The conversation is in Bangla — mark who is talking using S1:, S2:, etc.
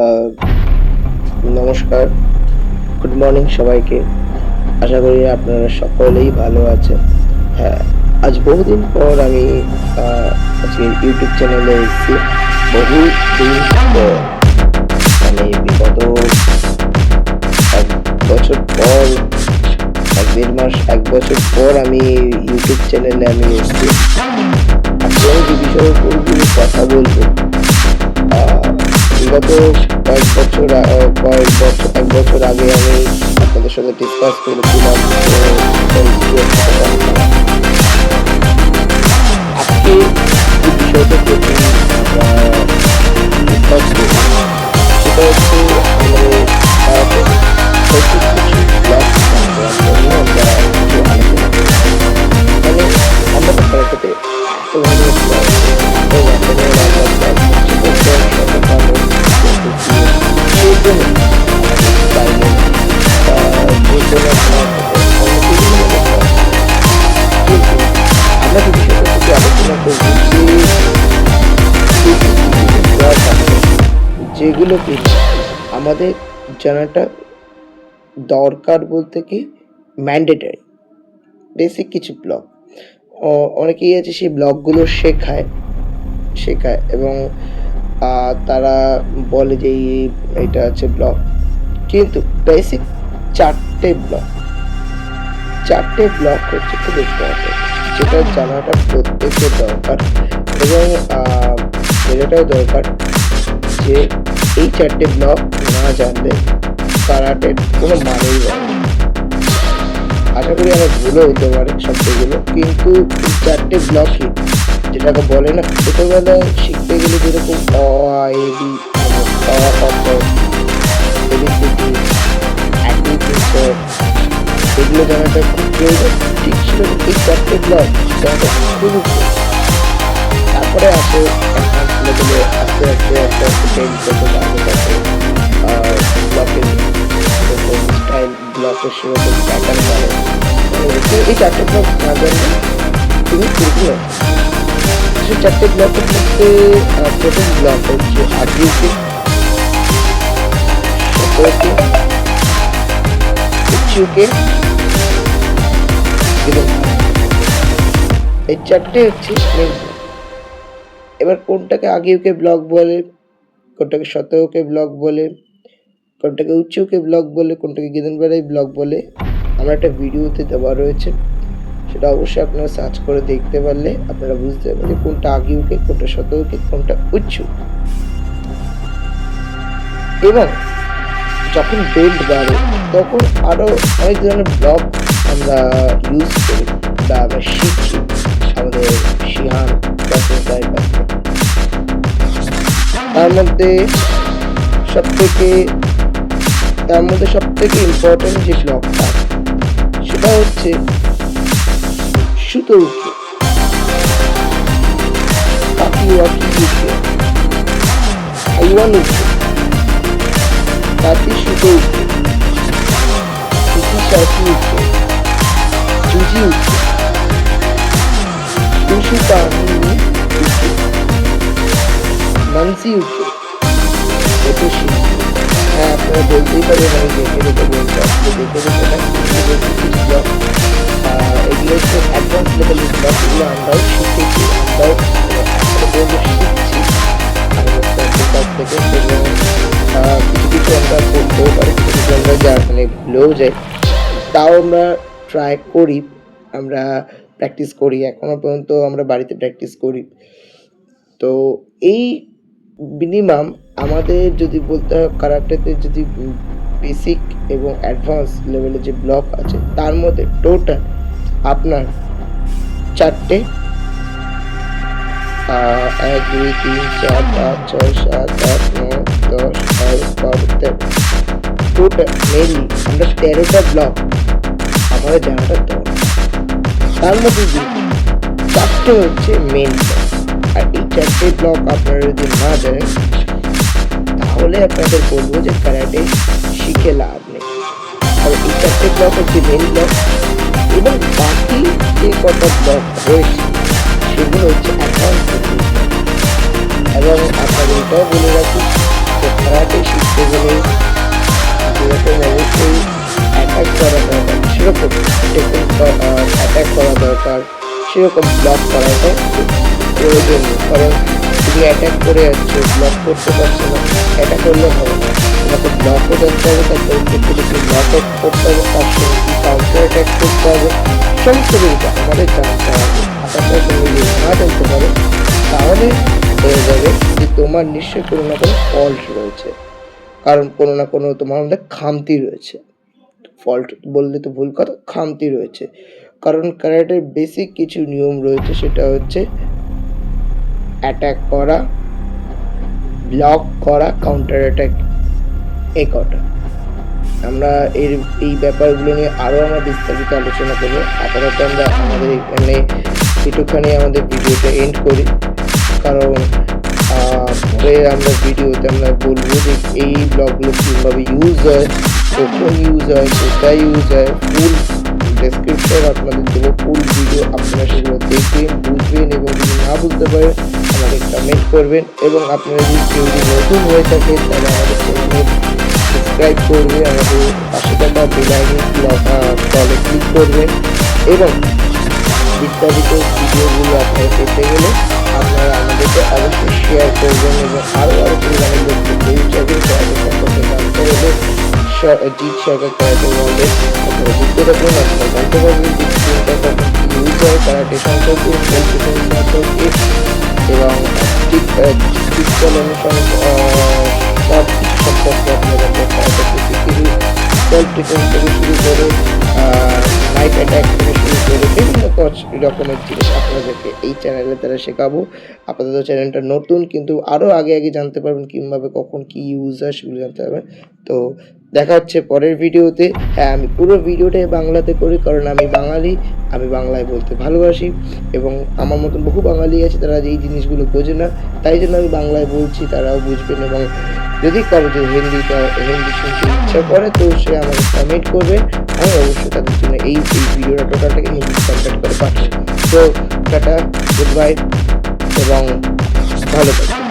S1: আহ, নমস্কার, গুড মর্নিং সবাইকে। আশা করি আপনারা সকলেই ভালো আছেন। হ্যাঁ, আজ বহুদিন পর আমি আজকে ইউটিউব চ্যানেলে এসেছি। বহু দিন পর, মানে বিগত 1 বছর পর, 1-1.5 মাস, 1 বছর পর আমি ইউটিউব চ্যানেলে এসেছি। আজকে আমি যে বিষয়ের উপর কথা বলবো, বিগত কয়েক বছর 1 বছর আগে আমি আপনাদের সাথে ডিসকাস করেছিলাম আজকে যে বিষয়টা প্রতি ডিসকাস করবো সেটা হচ্ছে আমাদের ভারতের কিছু ব্লগ নিয়ে আমরা কিছু আলোচনা করবো। মানে আমরা তো ভারতেতে এত যেগুলো কি আমাদের জানাটা দরকার, বলতে কি ম্যান্ডেটারি বেসিক কিছু ব্লগ। অনেকেই আছে সেই ব্লগগুলো শেখায় এবং তারা বলে যে এটা আছে ব্লগ, কিন্তু বেসিক চারটে ব্লগ হচ্ছে খুব ইম্পর্টেন্ট, যেটা জানাটা প্রত্যেকের দরকার। এবং এটাও দরকার যে এই চারটে ব্লগ না জানলে কারাটের কোনো মানেই হয় না। আশা করি আমার ভুলও হতে পারে শব্দগুলো, কিন্তু চারটে ব্লকই যেটাকে বলে না, ছোটবেলায় শিখতে গেলে যেরকম অ আ এ বি এগুলো জানাটা খুব প্রয়োজন, ঠিক ছিল এই চারটে ব্লক জানাটা খুবই প্রয়োজন। তারপরে আসে লেভেলে আস্তে আস্তে চেঞ্জ করতে পারবে, ব্লকের স্টাইল, ব্লকের সেরকম প্যাটার্ন বাড়ে। এই চারটে ব্লক না জানলে খুবই প্রয়োজন। সেই চারটে ব্লকের মধ্যে প্রথম ব্লক হচ্ছে আরজিউকে, উচ্চুকে, এই চারটে হচ্ছে মেন। এবার কোনটাকে আগিউকে ব্লক বলে, কোনটাকে শতকে ব্লক বলে, কোনটাকে উচ্চকে ব্লক বলে, কোনটাকে গিদেনবাড়াই ব্লক বলে, আমার একটা ভিডিওতে দেওয়া রয়েছে, সেটা অবশ্যই আপনারা সার্চ করে দেখতে পারলে আপনারা বুঝতে পারবেন যে কোনটা আগিউকে, কোনটা শতকে, কোনটা উচ্চ। এবং যখন বেল্ট বাড়ে তখন আরো অনেক ধরনের ব্লক আমরা ইউজ করি বা আমরা শিখছি আমাদের শিহান তার মধ্যে সব থেকে ইম্পর্টেন্ট যে ব্লকটা, সেটা হচ্ছে সুতো উঠে, পাখি ওয়াকি উঠে, হাইওয়ান উঠে, তাতে সুতো উঠে, সাথী উঠে, জুজি উঠে, টুসু পানি উঠে, মানসি উঠে, ওটুসি। হ্যাঁ, আপনারা বলতেই পারেন আমি দেখে দেখে বলছি, আসলে দেখে দেখে না, ব্লগ এগুলো হচ্ছে অ্যাডভান্স লেভেলের ব্লগ, এগুলো আমরাও শিখেছি, আমরাও বলবো শিখছি আমাদের কাছ থেকে। এবং কিছু কিছু আমরা বলতেও পারি, কিছু কিছু আমরা যা মানে ভুলেও যাই, তাও আমরা ট্রাই করি, আমরা প্র্যাকটিস করি, এখনো পর্যন্ত আমরা বাড়িতে প্র্যাকটিস করি। তো এই মিনিমাম আমাদের যদি বলতে হয় কারাটেতে যদি বেসিক এবং অ্যাডভান্স লেভেলের যে ব্লক আছে, তার মধ্যে টোটাল আপনার চারটে 1 2 3 4 5 6 7 8 9 10 11 12 13 টোটাল মেনলি আমরা 13টা ব্লক আমাদের জানাটা দরকার। তার মধ্যে চারটে হচ্ছে মেন ব্লক, আর এই চারটে ব্লক আপনারা যদি না জানেন তাহলে আপনাদের বলবো যে কারাটে শিখে লাভ নেই। আর এই চারটে ব্লক হচ্ছে মেন ব্লক, এবং বাকি যে কটা ব্লক রয়েছে সেগুলো হচ্ছে অ্যাডভান্স। এবং আপনাদের এটাও বলে রাখি যে কারাটে সেরকম ব্লক করাটাও খুব প্রয়োজনীয়, কারণ তুমি অ্যাটাক করে যাচ্ছ, ব্লক করতে পারছো না, অ্যাটাক করলে হবে না, তোমাকে ব্লকও জানতে হবে, তার পরিপ্রেক্ষিতে কি ব্লক করতে হবে, তার সঙ্গে কি কাউন্টার অ্যাটাক করতে হবে, সমস্ত কিছু আমাদের জানতে হবে। আশাটা তুমি যদি না জানতে পারো তাহলে হয়ে যাবে যে তোমার নিশ্চয়ই কোনো না কোনো ফল্ট রয়েছে, কারণ কোনো না কোনো তোমার মধ্যে খামতি রয়েছে। ফল্ট বললে তো ভুল কথা, খামতি রয়েছে। কারণ ক্যারাটের বেসিক কিছু নিয়ম রয়েছে, সেটা হচ্ছে অ্যাটাক করা, ব্লক করা, কাউন্টার অ্যাটাক, এই কটা। আমরা এই ব্যাপারগুলো নিয়ে আরও আমরা বিস্তারিত আলোচনা করবো। আপাতত আমরা আমাদের এখানে একটুখানি আমাদের ভিডিওটা এন্ড করি, কারণ পরে আমরা ভিডিওতে আমরা বলবো যে এই ব্লগগুলো কীভাবে ইউজ হয়, কখন ইউজ হয়, কোথায় ইউজ হয়, ফুল ডেসক্রিপশন আপনাদের দেবো, ফুল ভিডিও আপনারা সেগুলো দেখবেন, বুঝবেন, এবং যদি না বুঝতে পারেন আমাদের কমেন্ট করবেন। এবং আপনারা যদি নতুন হয়ে থাকে তাহলে আমাদের চ্যানেলে সাবস্ক্রাইব করবে, আমাদের পাশে থাকা বেল আইকনে ক্লিক করবেন, এবং বিস্তারিত ভিডিওগুলো আপনারা পেতে গেলে আপনারা আমাদেরকে অবশ্যই শেয়ার করবেন, এবং আরও পরিমাণে লোককে পৌঁছাবেন। ক্যারাটে সম্পর্কে জানতে হলে জিৎ সরকার ক্যারাটে ওয়ার্ল্ডে আপনারা যুক্ত থাকুন, আপনারা জানতে পারবেন যে স্ক্রিনটা কখন কী ইউজ হয় ক্যারাটে সম্পর্কে, সেলফ ডিফেন্স সম্পর্কে, এবং ঠিক চালানো সব কিছু সম্পর্কে আপনারা জানতে ক্যারাটে কিছু সেলফ ডিফেন্স থেকে শুরু করে নাইট অ্যাটাক থেকে শুরু করে বিভিন্ন রকমের জিনিস আপনাদেরকে এই চ্যানেলে তারা শেখাবো। আপাতত চ্যানেলটা নতুন, কিন্তু আরও আগে জানতে পারবেন কীভাবে কখন কী ইউজ হয় সেগুলো জানতে পারবেন। তো দেখা হচ্ছে পরের ভিডিওতে। হ্যাঁ, আমি পুরো ভিডিওটাই বাংলাতে করি, কারণ আমি বাঙালি, আমি বাংলায় বলতে ভালোবাসি, এবং আমার মতন বহু বাঙালি আছে তারা এই জিনিসগুলো বোঝে না, তাই জন্য আমি বাংলায় বলছি, তারাও বুঝবেন। এবং যদি কারো যদি হিন্দি শুনতে ইচ্ছা করে তো সে আমাকে কমেন্ট করবে, আমি অবশ্যই তাদের জন্য এই ভিডিওটা টোটালটাকে হিন্দি কনভার্ট করে পাঠাবো। তো টাটা, গুড বাই, এবং ভালো থাকবে।